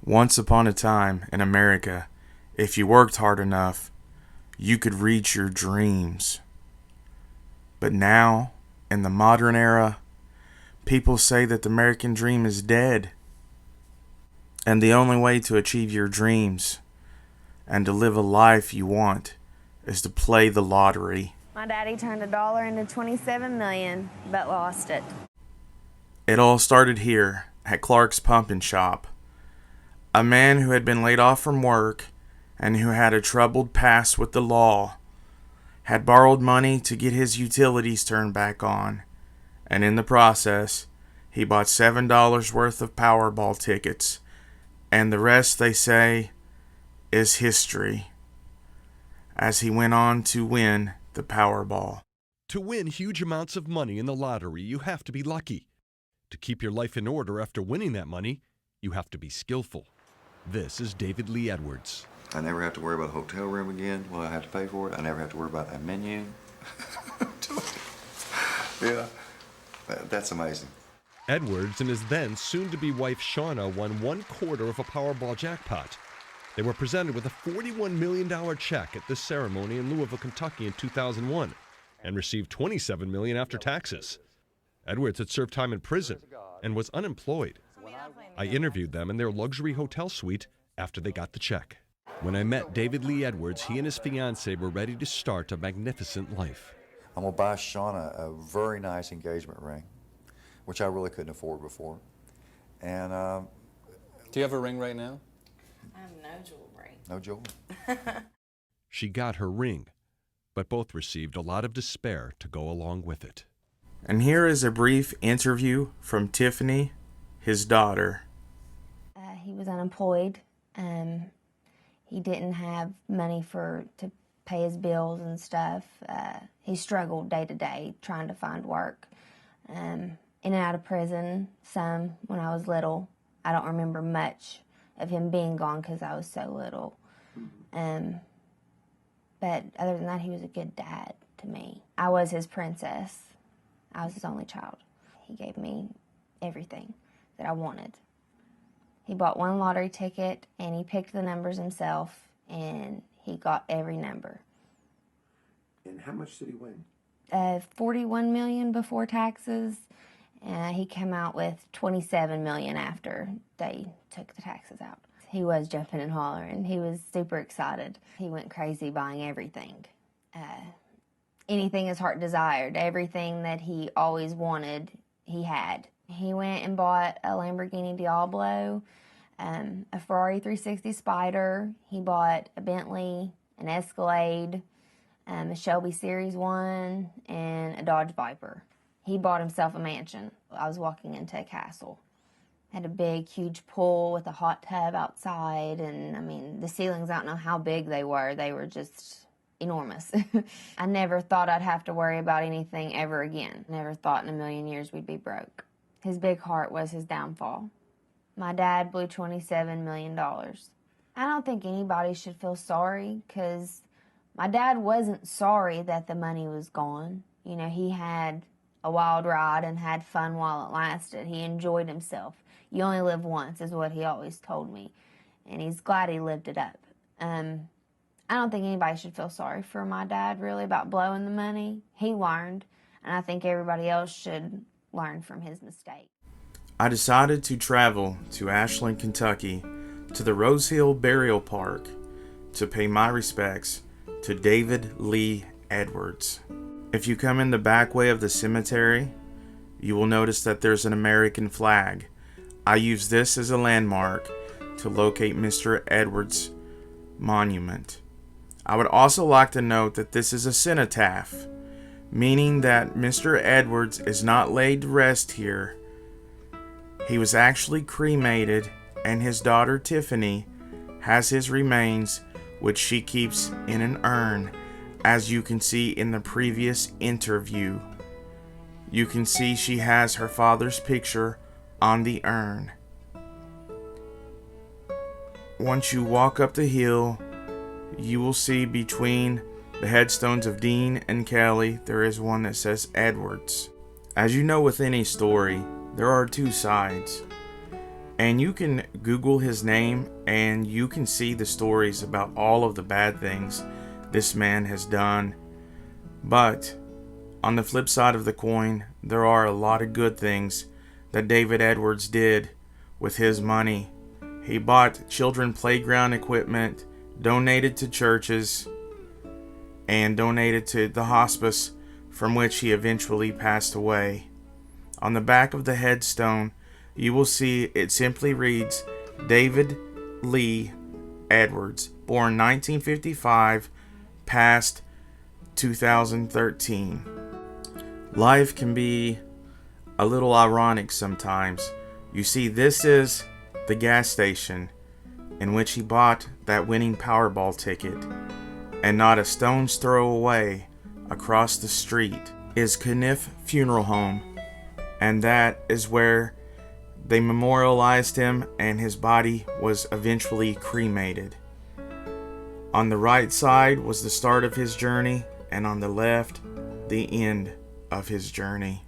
Once upon a time in America, if you worked hard enough, you could reach your dreams. But now, in the modern era, people say that the American dream is dead. And the only way to achieve your dreams and to live a life you want is to play the lottery. My daddy turned $1 into 27 million, but lost it. It all started here at Clark's Pumpkin Shop. A man who had been laid off from work and who had a troubled past with the law had borrowed money to get his utilities turned back on, and in the process, he bought $7 worth of Powerball tickets, and the rest, they say, is history, as he went on to win the Powerball. To win huge amounts of money in the lottery, you have to be lucky. To keep your life in order after winning that money, you have to be skillful. This is David Lee Edwards. I never have to worry about a hotel room again. Well, I have to pay for it. I never have to worry about that menu. Yeah, that's amazing. Edwards and his then soon-to-be wife Shauna won 1/4 of a Powerball jackpot. They were presented with a $41 million check at this ceremony in Louisville, Kentucky in 2001 and received $27 million after taxes. Edwards had served time in prison and was unemployed. I interviewed them in their luxury hotel suite after they got the check. When I met David Lee Edwards, he and his fiancée were ready to start a magnificent life. I'm going to buy Shauna a very nice engagement ring, which I really couldn't afford before. And do you have a ring right now? I have no jewelry. No jewelry. She got her ring, but both received a lot of despair to go along with it. And here is a brief interview from Tiffany, his daughter. He was unemployed. He didn't have money to pay his bills and stuff. He struggled day to day trying to find work. In and out of prison, some when I was little. I don't remember much of him being gone because I was so little. But other than that, he was a good dad to me. I was his princess. I was his only child. He gave me everything that I wanted. He bought one lottery ticket, and he picked the numbers himself, and he got every number. And how much did he win? 41 million before taxes. He came out with 27 million after they took the taxes out. He was jumping and hollering. He was super excited. He went crazy buying everything. Anything his heart desired, everything that he always wanted, he had. He went and bought a Lamborghini Diablo, a Ferrari 360 Spider. He bought a Bentley, an Escalade, a Shelby Series 1, and a Dodge Viper. He bought himself a mansion. I was walking into a castle. Had a big, huge pool with a hot tub outside, and I mean, the ceilings, I don't know how big they were. They were just enormous. I never thought I'd have to worry about anything ever again. Never thought in a million years we'd be broke. His big heart was his downfall. My dad blew $27 million. I don't think anybody should feel sorry, because my dad wasn't sorry that the money was gone. You know, he had a wild ride and had fun while it lasted. He enjoyed himself. You only live once is what he always told me, and he's glad he lived it up. I don't think anybody should feel sorry for my dad, really, about blowing the money. He learned, and I think everybody else should learn from his mistake. I decided to travel to Ashland, Kentucky, to the Rose Hill Burial Park to pay my respects to David Lee Edwards. If you come in the back way of the cemetery, you will notice that there's an American flag. I use this as a landmark to locate Mr. Edwards' monument. I would also like to note that this is a cenotaph, meaning that Mr. Edwards is not laid to rest here. He was actually cremated, and his daughter Tiffany has his remains, which she keeps in an urn, as you can see in the previous interview. You can see she has her father's picture on the urn. Once you walk up the hill, you will see between the headstones of Dean and Kelly, there is one that says Edwards. As you know with any story, there are two sides. And you can Google his name and you can see the stories about all of the bad things this man has done. But on the flip side of the coin, there are a lot of good things that David Edwards did with his money. He bought children playground equipment, donated to churches, and donated to the hospice from which he eventually passed away. On the back of the headstone, you will see it simply reads, David Lee Edwards, born 1955, passed 2013. Life can be a little ironic sometimes. You see, this is the gas station in which he bought that winning Powerball ticket, and not a stone's throw away across the street is Kniff Funeral Home, and that is where they memorialized him and his body was eventually cremated. On the right side was the start of his journey, and on the left, the end of his journey.